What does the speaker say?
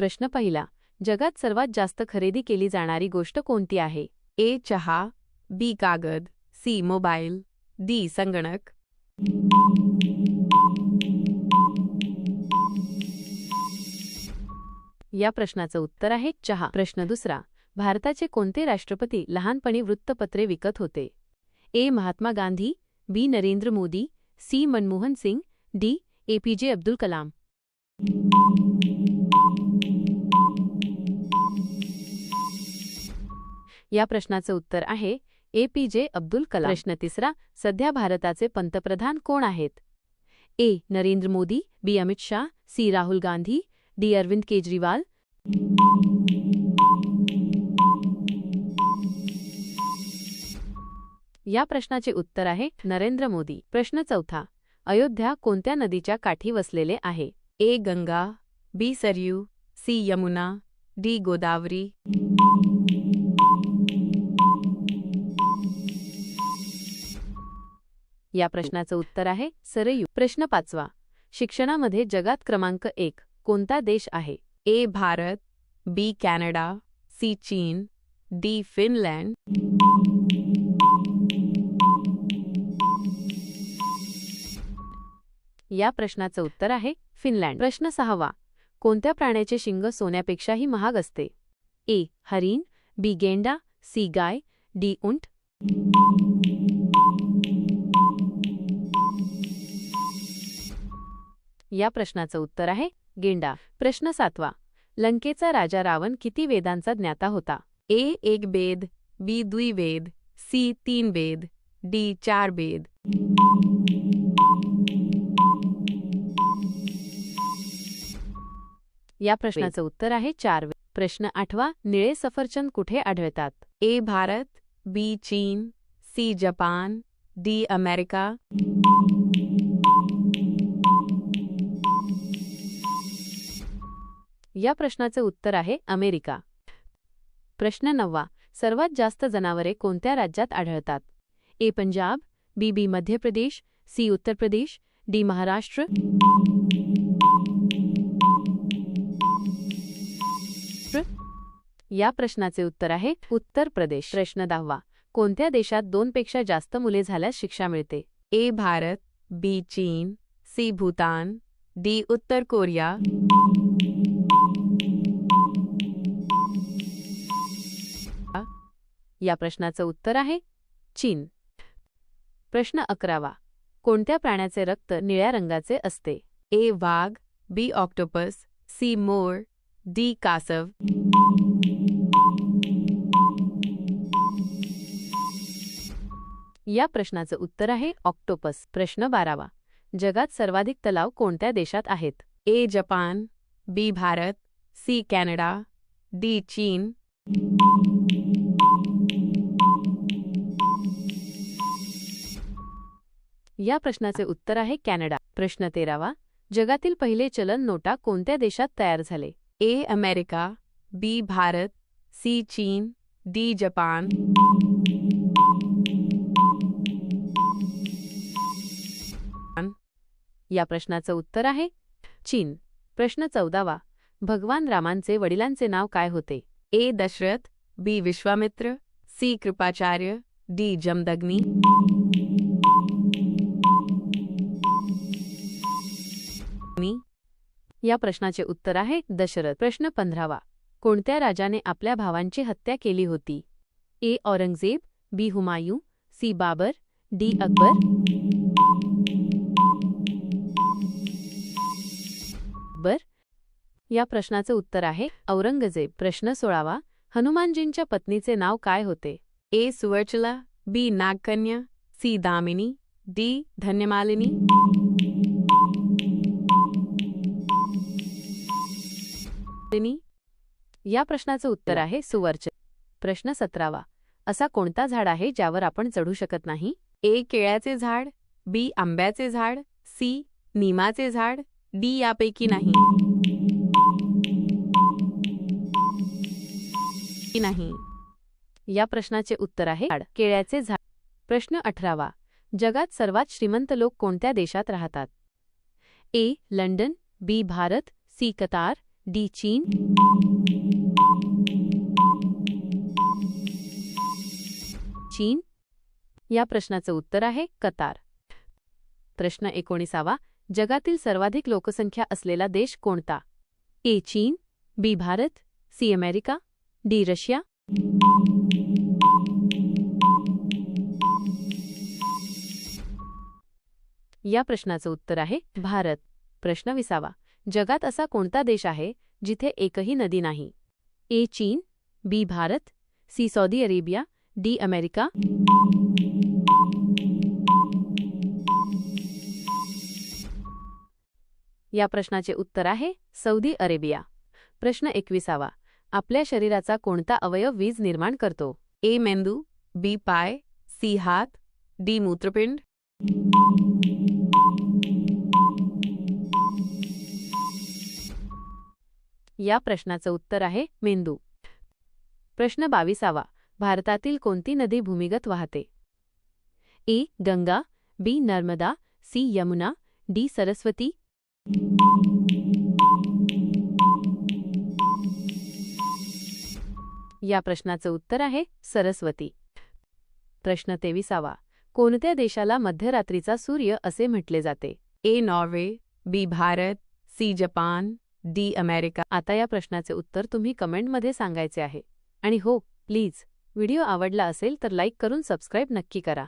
प्रश्न पहिला, जगात सर्वात जास्त खरेदी केली जाणारी गोष्ट कोणती आहे? ए. चहा, बी. कागद, सी. Mobile, D. संगणक. या प्रश्नाचं उत्तर आहे चहा. प्रश्न दुसरा, भारताचे कोणते राष्ट्रपती लहानपणी वृत्तपत्रे विकत होते? A. Mahatma Gandhi, B. Narendra Modi, C. Manmohan Singh, D. APJ Abdul Kalam. या प्रश्नाचं उत्तर आहे APJ अब्दुल कलाम. प्रश्न तिसरा, सध्या भारताचे पंतप्रधान कोण आहेत? ए. नरेंद्र मोदी, बी. अमित शाह, सी. राहुल गांधी, डी. अरविंद केजरीवाल. या प्रश्नाचे उत्तर आहे नरेंद्र मोदी. प्रश्न चौथा, अयोध्या कोणत्या नदीच्या काठी वसलेले आहे? ए. गंगा, बी. सरयू, सी. यमुना, डी. गोदावरी. या प्रश्नाचं उत्तर आहे सरयू. प्रश्न पाचवा, शिक्षणामध्ये जगात क्रमांक 1 कोणता देश आहे? A. Bharat, B. Canada, C. चीन, डी. फिनलँड. या प्रश्नाचं उत्तर आहे फिनलँड. प्रश्न सहावा, कोणत्या प्राण्याचे शिंग सोन्यापेक्षाही महाग असते? ए. हरिण, बी. गेंडा, सी. गाय, डी. उंट. या प्रश्नाचं उत्तर आहे गेंडा. प्रश्न सातवा, लंकेचा राजा रावण किती वेदांचा ज्ञाता होता? ए. 1 वेद, बी. 2 वेद, सी. 3 वेद, डी. 4 वेद. या प्रश्नाचं उत्तर आहे 4 वेद. प्रश्न आठवा, निळे सफरचंद कुठे आढळतात? ए. भारत, बी. चीन, सी. Japan, D. अमेरिका. या प्रश्नाचं उत्तर आहे अमेरिका. प्रश्न नववा, सर्वात जास्त जनावरे कोणत्या राज्यात आढळतात? ए. पंजाब, बी. मध्य प्रदेश, सी. उत्तर प्रदेश, डी. महाराष्ट्र. या प्रश्नाचे उत्तर आहे उत्तर प्रदेश. प्रश्न 10वा, कोणत्या देशात 2 पेक्षा जास्त मुले झाल्यास शिक्षा मिळते? ए. भारत, बी. चीन, सी. भूतान, डी. उत्तर कोरिया. या प्रश्नाचं उत्तर आहे चीन. प्रश्न 11वा, कोणत्या प्राण्याचे रक्त निळ्या रंगाचे असते? ए. वाघ, बी. Octopus, C. मोर, डी. कासव. या प्रश्नाचं उत्तर आहे ऑक्टोपस. प्रश्न 12वा, जगात सर्वाधिक तलाव कोणत्या देशात आहेत? ए. जपान, बी. भारत, सी. Canada, D. चीन. या प्रश्नाचे उत्तर आहे कॅनडा. प्रश्न 13वा, जगातील पहिले चलन नोटा कोणत्या देशात तयार झाले? ए. अमेरिका, बी. भारत, सी. चीन, डी. जपान. या प्रश्नाचं उत्तर आहे चीन. प्रश्न 14वा, भगवान रामांचे वडिलांचे नाव काय होते? ए. दशरथ, बी. विश्वामित्र, सी. कृपाचार्य, डी. जमदग्नी. या प्रश्नाचे उत्तर आहे दशरथ. प्रश्न 15वा, कोणत्या राजाने आपल्या भावांची हत्या केली होती? ए. औरंगजेब, बी. हुमायूं, सी. बाबर, डी. अकबर. या प्रश्नाचं उत्तर आहे औरंगजेब. प्रश्न 16वा, हनुमानजींच्या पत्नीचे नाव काय होते? ए. सुवर्चला, बी. नागकन्या, सी. दामिनी, डी. धन्यमालिनी. या प्रश्नाचं उत्तर आहे सुवर्चला. प्रश्न 17वा, असा कोणता झाड आहे ज्यावर आपण चढू शकत नाही? ए. केळ्याचे झाड, बी. आंब्याचे झाड, सी. निमाचे झाड, डी. यापैकी नाही. या प्रश्नाचे उत्तर आहे केळ्याचे झाड. प्रश्न 18वा, जगात सर्वात श्रीमंत लोक कोणत्या देशात राहतात? ए. लंडन, बी. भारत, सी. कतार, डी चीन? चीन? या प्रश्नाचं उत्तर आहे कतार. प्रश्न 19. जगातील सर्वाधिक लोकसंख्या असलेला देश कोणता? ए चीन, B Bharat, C America, D Russia? या प्रश्नाचं उत्तर आहे भारत. प्रश्न 20. जगात असा कोणता देश आहे जिथे एकही नदी नाही? ए चीन, B Bharat, C Saudi Arabia, D America? या प्रश्नाचे उत्तर आहे सौदी अरेबिया. प्रश्न 21. आपल्या शरीराचा कोणता अवयव वीज निर्माण करतो? ए मेंदू, बी पाय, सी हात, डी मूत्रपिंड? या प्रश्नाचं उत्तर आहे मेंदू. प्रश्न 22. भारतातील कोणती नदी भूमिगत वाहते? ए गंगा, बी नर्मदा, सी यमुना, डी सरस्वती? या प्रश्नाचं उत्तर आहे सरस्वती. प्रश्न 23. कोणत्या देशाला मध्यरात्रीचा सूर्य असे म्हटले जाते? A Norway, B Bharat, C Japan, D America? आता या प्रश्नाचे उत्तर तुम्ही कमेंटमध्ये सांगायचे आहे. आणि हो, प्लीज व्हिडिओ आवडला असेल तर लाईक करून सबस्क्राईब नक्की करा.